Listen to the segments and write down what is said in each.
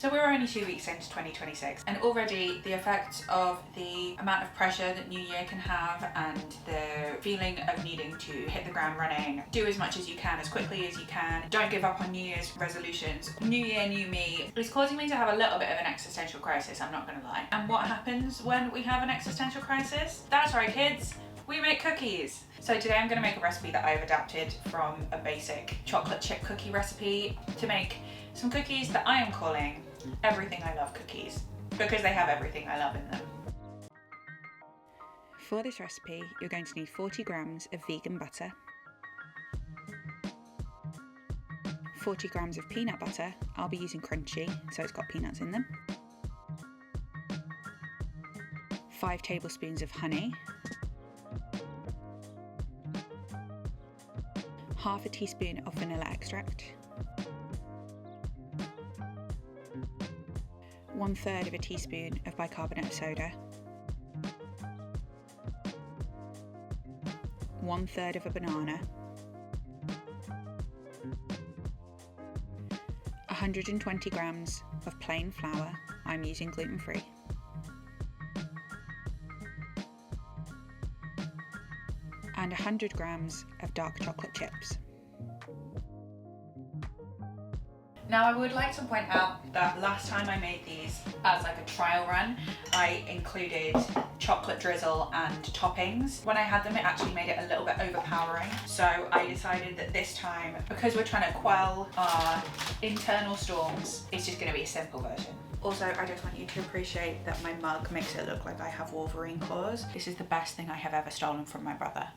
So we're only 2 weeks into 2026 and already the effect of the amount of pressure that New Year can have and the feeling of needing to hit the ground running, do as much as you can, as quickly as you can, don't give up on New Year's resolutions. New Year, new me is causing me to have a little bit of an existential crisis, I'm not gonna lie. And what happens when we have an existential crisis? That's right kids, we make cookies. So today I'm gonna make a recipe that I've adapted from a basic chocolate chip cookie recipe to make some cookies that I am calling Everything I Love cookies, because they have everything I love in them. For this recipe, you're going to need 40 grams of vegan butter, 40 grams of peanut butter. I'll be using crunchy, so it's got peanuts in them. 5 tablespoons of honey, half a teaspoon of vanilla extract, 1/3 of a teaspoon of bicarbonate of soda, 1/3 of a banana, 120 grams of plain flour, I'm using gluten-free, and 100 grams of dark chocolate chips. Now I would like to point out that last time I made these as like a trial run, I included chocolate drizzle and toppings. When I had them, it actually made it a little bit overpowering. So I decided that this time, because we're trying to quell our internal storms, it's just gonna be a simple version. Also, I just want you to appreciate that my mug makes it look like I have Wolverine claws. This is the best thing I have ever stolen from my brother.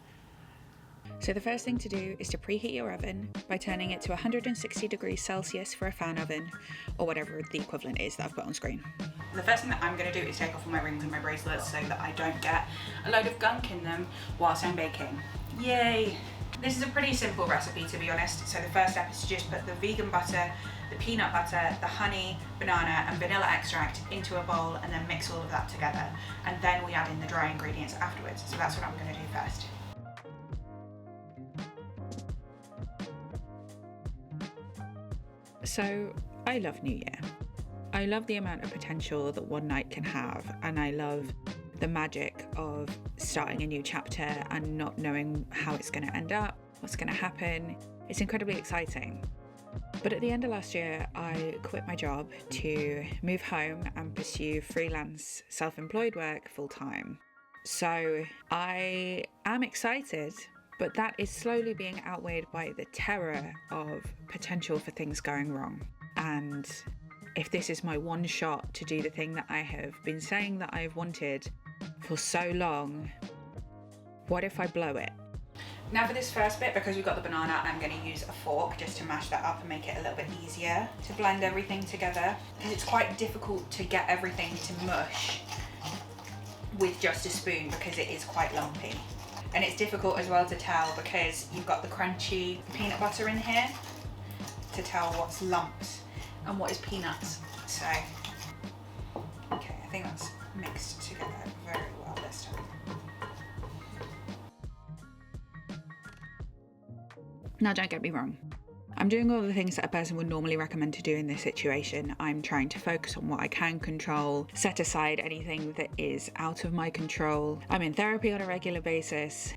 So the first thing to do is to preheat your oven by turning it to 160 degrees Celsius for a fan oven, or whatever the equivalent is that I've put on screen. The first thing that I'm going to do is take off all my rings and my bracelets so that I don't get a load of gunk in them whilst I'm baking. Yay! This is a pretty simple recipe, to be honest. So the first step is to just put the vegan butter, the peanut butter, the honey, banana and vanilla extract into a bowl and then mix all of that together. And then we add in the dry ingredients afterwards. So that's what I'm going to do first. So I love New Year. I love the amount of potential that one night can have, and I love the magic of starting a new chapter and not knowing how it's going to end up, what's going to happen. It's incredibly exciting. But at the end of last year, I quit my job to move home and pursue freelance self-employed work full-time. So I am excited, but that is slowly being outweighed by the terror of potential for things going wrong. And if this is my one shot to do the thing that I have been saying that I've wanted for so long, what if I blow it? Now for this first bit, because we've got the banana, I'm going to use a fork just to mash that up and make it a little bit easier to blend everything together. Because it's quite difficult to get everything to mush with just a spoon because it is quite lumpy. And it's difficult as well to tell because you've got the crunchy peanut butter in here to tell what's lumps and what is peanuts. So, okay, I think that's mixed together very well this time. Now don't get me wrong, I'm doing all the things that a person would normally recommend to do in this situation. I'm trying to focus on what I can control, set aside anything that is out of my control. I'm in therapy on a regular basis,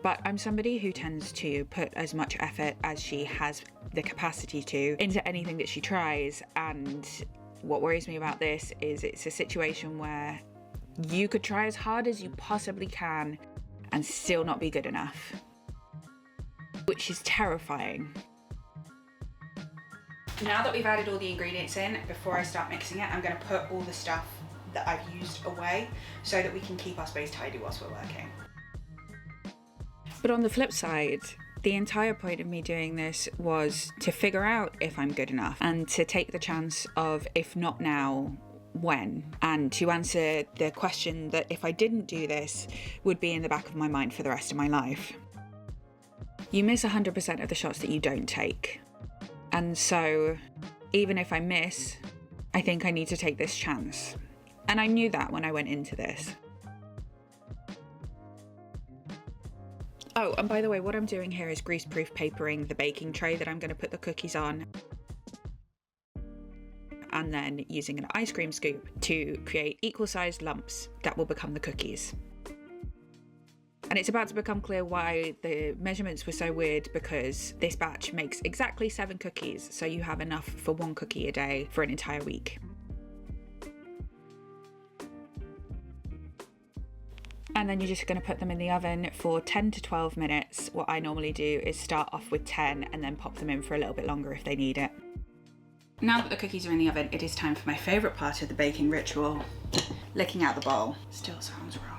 but I'm somebody who tends to put as much effort as she has the capacity to into anything that she tries. And what worries me about this is it's a situation where you could try as hard as you possibly can and still not be good enough, which is terrifying. Now that we've added all the ingredients in, before I start mixing it, I'm going to put all the stuff that I've used away so that we can keep our space tidy whilst we're working. But on the flip side, the entire point of me doing this was to figure out if I'm good enough and to take the chance of, if not now, when, and to answer the question that if I didn't do this would be in the back of my mind for the rest of my life. You miss 100% of the shots that you don't take. And so, even if I miss, I think I need to take this chance. And I knew that when I went into this. Oh, and by the way, what I'm doing here is greaseproof papering the baking tray that I'm going to put the cookies on. and then using an ice cream scoop to create equal-sized lumps that will become the cookies. And it's about to become clear why the measurements were so weird, because this batch makes exactly 7 cookies, so you have enough for 1 cookie a day for an entire week. And then you're just going to put them in the oven for 10 to 12 minutes. What I normally do is start off with 10 and then pop them in for a little bit longer if they need it. Now that the cookies are in the oven, it is time for my favourite part of the baking ritual, licking out the bowl. Still sounds wrong.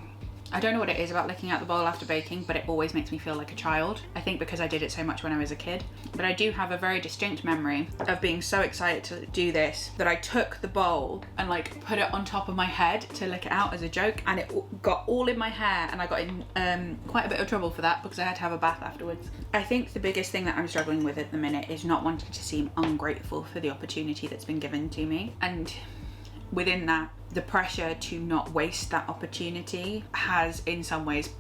I don't know what it is about licking out the bowl after baking, but it always makes me feel like a child. I think because I did it so much when I was a kid. But I do have a very distinct memory of being so excited to do this that I took the bowl and like put it on top of my head to lick it out as a joke, and it got all in my hair, and I got in quite a bit of trouble for that because I had to have a bath afterwards. I think the biggest thing that I'm struggling with at the minute is not wanting to seem ungrateful for the opportunity that's been given to me, and within that, the pressure to not waste that opportunity has in some ways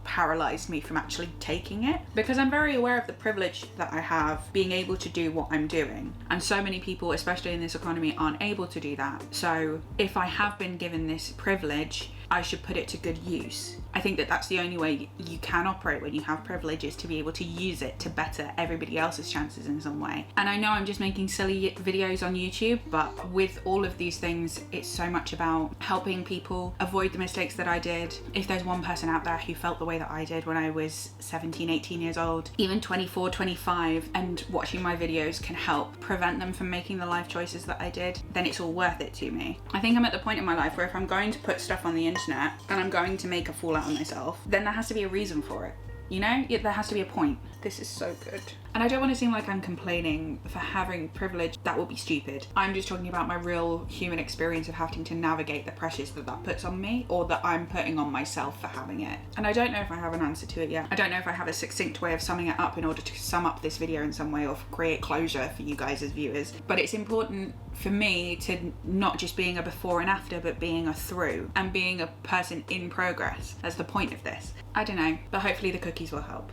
paralyzed me from actually taking it, because I'm very aware of the privilege that I have being able to do what I'm doing, and so many people, especially in this economy, aren't able to do that. So if I have been given this privilege, I should put it to good use. I think that that's the only way you can operate when you have privilege, is to be able to use it to better everybody else's chances in some way. And I know I'm just making silly videos on YouTube, but with all of these things, it's so much about helping people avoid the mistakes that I did. If there's one person out there who felt the way that I did when I was 17, 18 years old, even 24, 25, and watching my videos can help prevent them from making the life choices that I did, then it's all worth it to me. I think I'm at the point in my life where if I'm going to put stuff on the internet and I'm going to make a fool out of myself, then there has to be a reason for it. You know, there has to be a point. This is so good. And I don't want to seem like I'm complaining for having privilege. That would be stupid. I'm just talking about my real human experience of having to navigate the pressures that that puts on me, or that I'm putting on myself for having it. And I don't know if I have an answer to it yet. I don't know if I have a succinct way of summing it up in order to sum up this video in some way or create closure for you guys as viewers. But it's important for me to not just being a before and after, but being a through, and being a person in progress as the point of this. I don't know, but hopefully the cookies will help.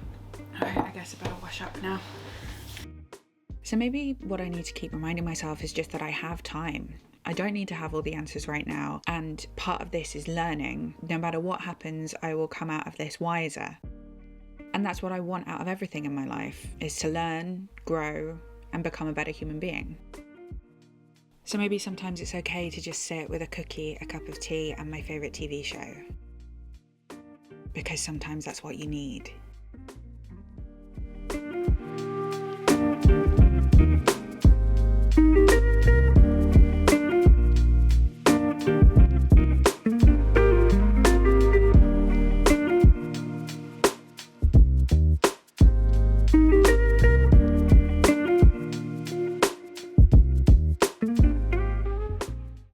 All right, I guess I better wash up now. So maybe what I need to keep reminding myself is just that I have time. I don't need to have all the answers right now. And part of this is learning. No matter what happens, I will come out of this wiser. And that's what I want out of everything in my life, is to learn, grow, and become a better human being. So maybe sometimes it's okay to just sit with a cookie, a cup of tea, and my favourite TV show. Because sometimes that's what you need.